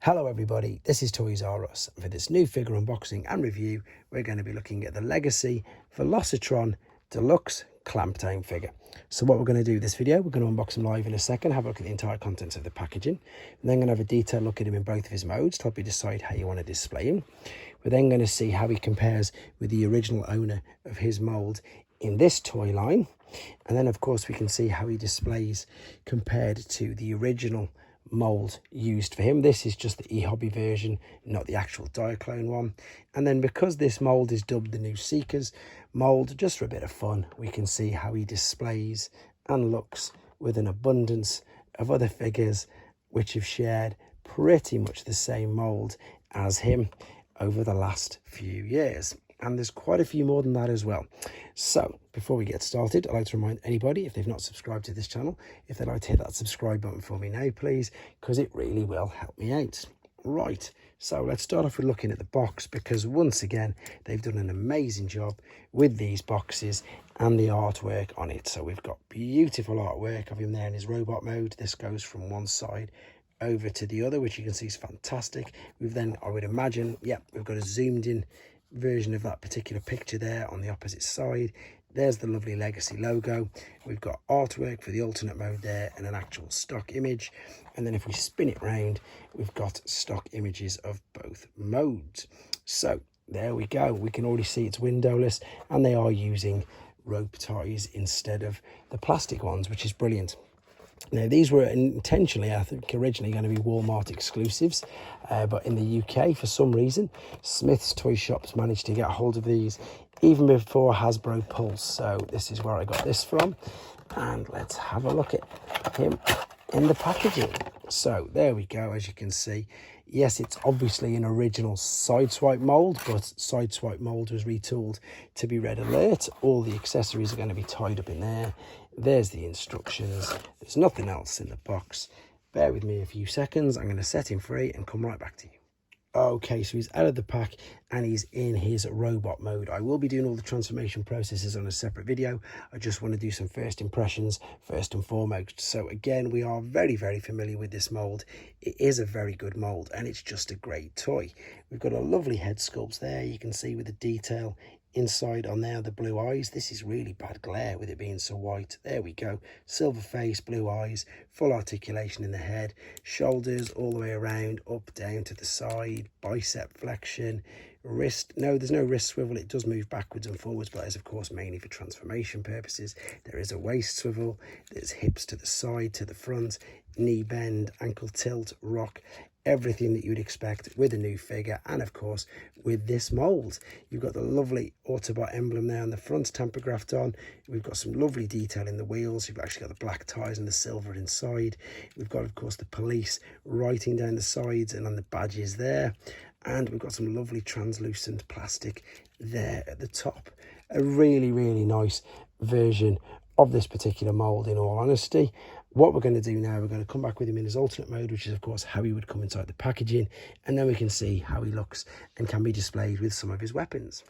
Hello everybody, this is Toys R Us. For this new figure unboxing and review, we're going to be looking at the Legacy Velocitron Deluxe clampdown figure. So what we're going to do this video, we're going to unbox him live in a second, have a look at the entire contents of the packaging, and then going to have a detailed look at him in both of his modes to help you decide how you want to display him. We're then going to see how he compares with the original owner of his mould in this toy line, and then of course we can see how he displays compared to the original mold used for him. This is just the ehobby version, not the actual Diaclone one. And then because this mold is dubbed the new Seekers mold, just for a bit of fun, we can see how he displays and looks with an abundance of other figures which have shared pretty much the same mold as him over the last few years. And there's quite a few more than that as well. So before we get started, I'd like to remind anybody, if they've not subscribed to this channel, if they'd like to hit that subscribe button for me now, please, because it really will help me out. Right, so let's start off with looking at the box, because once again, they've done an amazing job with these boxes and the artwork on it. So we've got beautiful artwork of him there in his robot mode. This goes from one side over to the other, which you can see is fantastic. We've then, I would imagine, we've got a zoomed in version of that particular picture there on the opposite side. There's the lovely Legacy logo. We've got artwork for the alternate mode there and an actual stock image, and then if we spin it round, we've got stock images of both modes. So there we go. We can already see it's windowless, and they are using rope ties instead of the plastic ones, which is brilliant. Now, these were intentionally, I think, originally going to be Walmart exclusives, but in the UK, for some reason, Smith's Toy Shops managed to get a hold of these even before Hasbro Pulse. So this is where I got this from, and let's have a look at him in the packaging. So there we go. As you can see, yes, it's obviously an original sideswipe mold, but sideswipe mold was retooled to be red alert. All the accessories are going to be tied up in there. There's the instructions. There's nothing else in the box. Bear with me a few seconds. I'm going to set him free and come right back to you. Okay, so he's out of the pack and he's in his robot mode. I will be doing all the transformation processes on a separate video. I just want to do some first impressions first and foremost. So again, we are very, very familiar with this mold. It is a very good mold and it's just a great toy. We've got a lovely head sculpt there. You can see with the detail inside on there, the blue eyes. This is really bad glare with it being so white. There we go. Silver face, blue eyes, full articulation in the head, shoulders all the way around, up, down to the side, bicep flexion, wrist. No, there's no wrist swivel. It does move backwards and forwards, but that is of course mainly for transformation purposes. There is a waist swivel. There's hips to the side, to the front, knee bend, ankle tilt, rock. Everything that you'd expect with a new figure, and of course with this mold. You've got the lovely Autobot emblem there on the front, tamper-graphed on. We've got some lovely detail in the wheels. You've actually got the black tires and the silver inside. We've got of course the police writing down the sides and on the badges there, and we've got some lovely translucent plastic there at the top. A really, really nice version of this particular mold, in all honesty. What we're going to do now, we're going to come back with him in his alternate mode, which is of course how he would come inside the packaging, and then we can see how he looks and can be displayed with some of his weapons.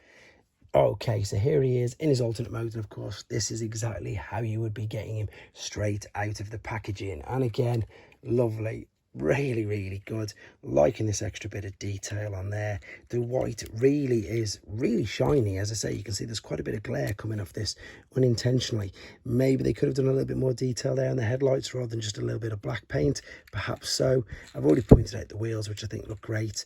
Okay, so here he is in his alternate mode, and of course this is exactly how you would be getting him straight out of the packaging. And again, lovely, really, really good. Liking this extra bit of detail on there. The white really is really shiny. As I say, you can see there's quite a bit of glare coming off this unintentionally. Maybe they could have done a little bit more detail there on the headlights rather than just a little bit of black paint, perhaps so. I've already pointed out the wheels, which I think look great.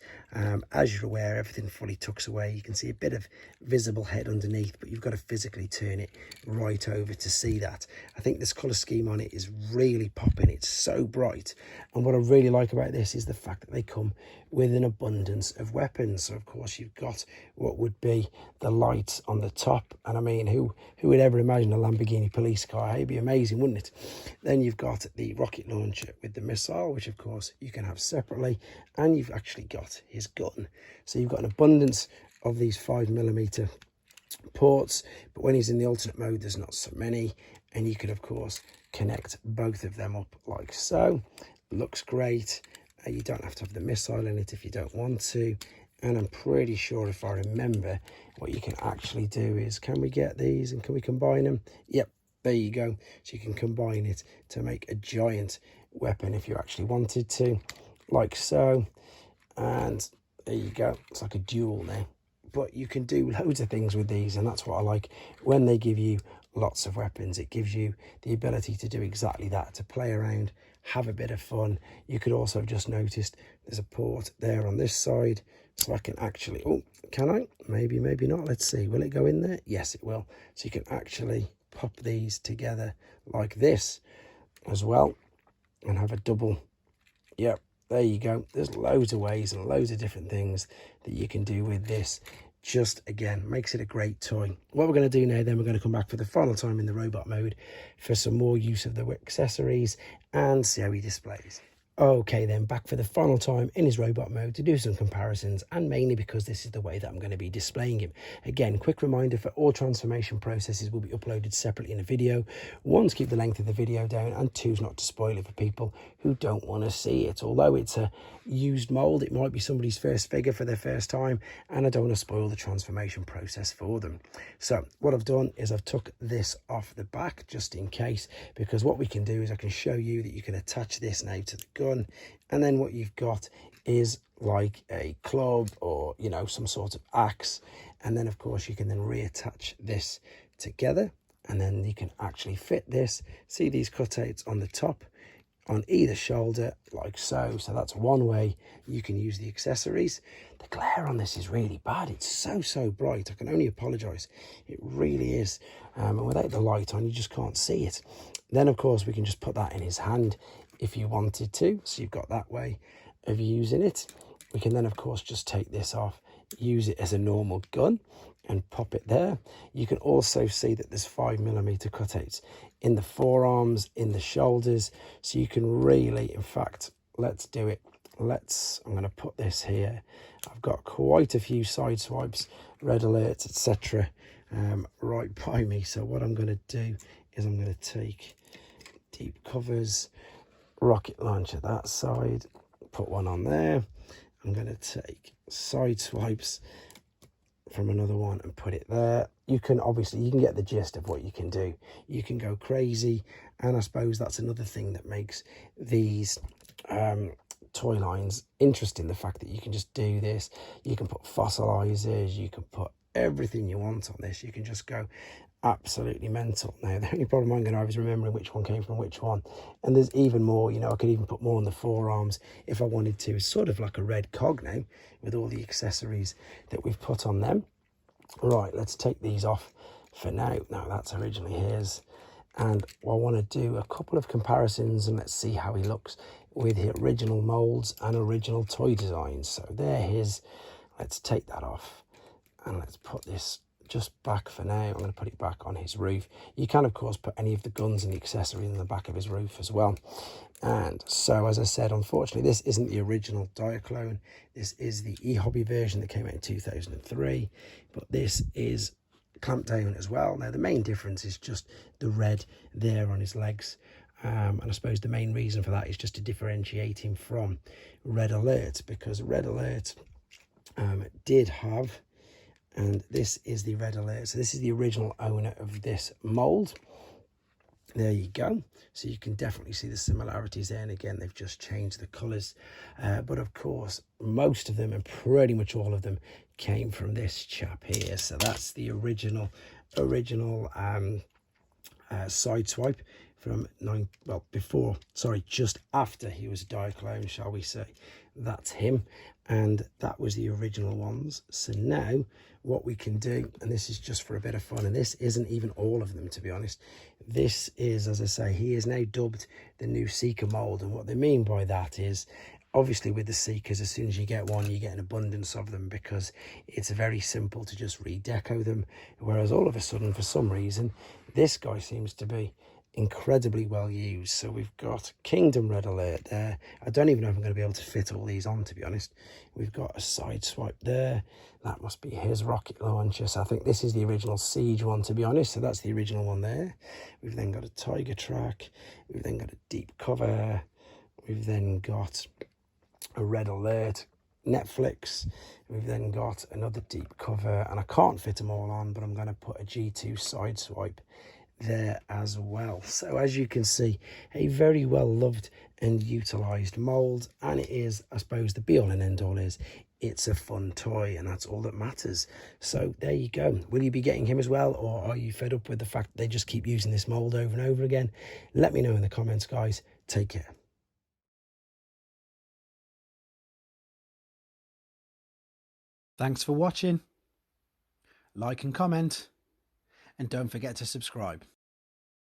As you're aware, everything fully tucks away. You can see a bit of visible head underneath, but you've got to physically turn it right over to see that. I think this colour scheme on it is really popping. It's so bright, and what I really like about this is the fact that they come with an abundance of weapons. So of course you've got what would be the lights on the top, and I mean, who would ever imagine a Lamborghini police car? It'd be amazing, wouldn't it? Then you've got the rocket launcher with the missile, which of course you can have separately, and you've actually got his gun. So you've got an abundance of these 5mm ports, but when he's in the alternate mode there's not so many, and you could of course connect both of them up like so. Looks great. You don't have to have the missile in it if you don't want to, and I'm pretty sure, if I remember, what you can actually do is, can we get these and can we combine them? Yep, there you go. So you can combine it to make a giant weapon if you actually wanted to. like so. And there you go, it's like a dual now. But you can do loads of things with these, and that's what I like. When they give you lots of weapons, it gives you the ability to do exactly that, to play around, have a bit of fun. You could also have just noticed there's a port there on this side, so I can actually, oh, can I? Maybe, maybe not. Let's see, will it go in there? Yes, it will. So you can actually pop these together like this as well and have a double. Yep, there you go. There's loads of ways and loads of different things that you can do with this. Just, again, makes it a great toy. What we're going to do now, then, we're going to come back for the final time in the robot mode for some more use of the accessories and see how he displays. Okay, then, back for the final time in his robot mode to do some comparisons, and mainly because this is the way that I'm going to be displaying him. Again, quick reminder, for all transformation processes will be uploaded separately in a video. One, to keep the length of the video down, and two, not to spoil it for people who don't want to see it. Although it's a used mould, it might be somebody's first figure for their first time, and I don't want to spoil the transformation process for them. So what I've done is I've took this off the back just in case, because what we can do is I can show you that you can attach this now to the gun, and then what you've got is like a club or, you know, some sort of axe, and then of course you can then reattach this together, and then you can actually fit this. See these cutouts on the top on either shoulder like so. So that's one way you can use the accessories. The glare on this is really bad. It's so bright. I can only apologize. It really is. And without the light on, you just can't see it. Then of course we can just put that in his hand if you wanted to. So you've got that way of using it. We can then of course just take this off, use it as a normal gun and pop it there. You can also see that there's 5mm cutouts in the forearms, in the shoulders, so you can really, in fact, let's do it. I'm going to put this here. I've got quite a few side swipes, red alerts, etc. right by me. So what I'm going to do is I'm going to take deep covers, rocket launcher that side, put one on there. I'm going to take side swipes from another one and put it there. You can obviously, you can get the gist of what you can do. You can go crazy, and I suppose that's another thing that makes these toy lines interesting, the fact that you can just do this. You can put fossilizers, you can put everything you want on this. You can just go absolutely mental. Now the only problem I'm going to have is remembering which one came from which one, and there's even more. You know, I could even put more on the forearms if I wanted to. It's sort of like a red cog now with all the accessories that we've put on them. Right, let's take these off for now. Now that's originally his, and I want to do a couple of comparisons and let's see how he looks with the original molds and original toy designs. So they're his. Let's take that off and let's put this just back for now. I'm going to put it back on his roof. You can of course put any of the guns and the accessories in the back of his roof as well. And so, as I said, unfortunately this isn't the original Diaclone. This is the ehobby version that came out in 2003, but this is clampdown as well. Now the main difference is just the red there on his legs, and I suppose the main reason for that is just to differentiate him from Red Alert, because Red Alert did have, and this is the Red Alert. So this is the original owner of this mold. There you go. So you can definitely see the similarities there. And again, they've just changed the colours. But of course, most of them and pretty much all of them came from this chap here. So that's the original sideswipe from just after he was Diaclone, shall we say. That's him, and that was the original ones. So now what we can do, and this is just for a bit of fun, and this isn't even all of them, to be honest. This is, as I say, he is now dubbed the new Seeker mold, and what they mean by that is, obviously with the Seekers, as soon as you get one, you get an abundance of them because it's very simple to just redeco them, whereas all of a sudden, for some reason, this guy seems to be incredibly well used. So we've got Kingdom Red Alert there. I don't even know if I'm going to be able to fit all these on, to be honest. We've got a side swipe there. That must be his rocket launcher. So I think this is the original Siege one, to be honest. So that's the original one there. We've then got a Tiger Track. We've then got a deep cover. We've then got a Red Alert Netflix. We've then got another deep cover, and I can't fit them all on, but I'm going to put a G2 side swipe there as well. So as you can see, a very well loved and utilized mold, and it is, I suppose, the be all and end all is it's a fun toy, and that's all that matters. So there you go. Will you be getting him as well, or are you fed up with the fact that they just keep using this mold over and over again? Let me know in the comments, guys. Take care. Thanks for watching. Like and comment, and don't forget to subscribe.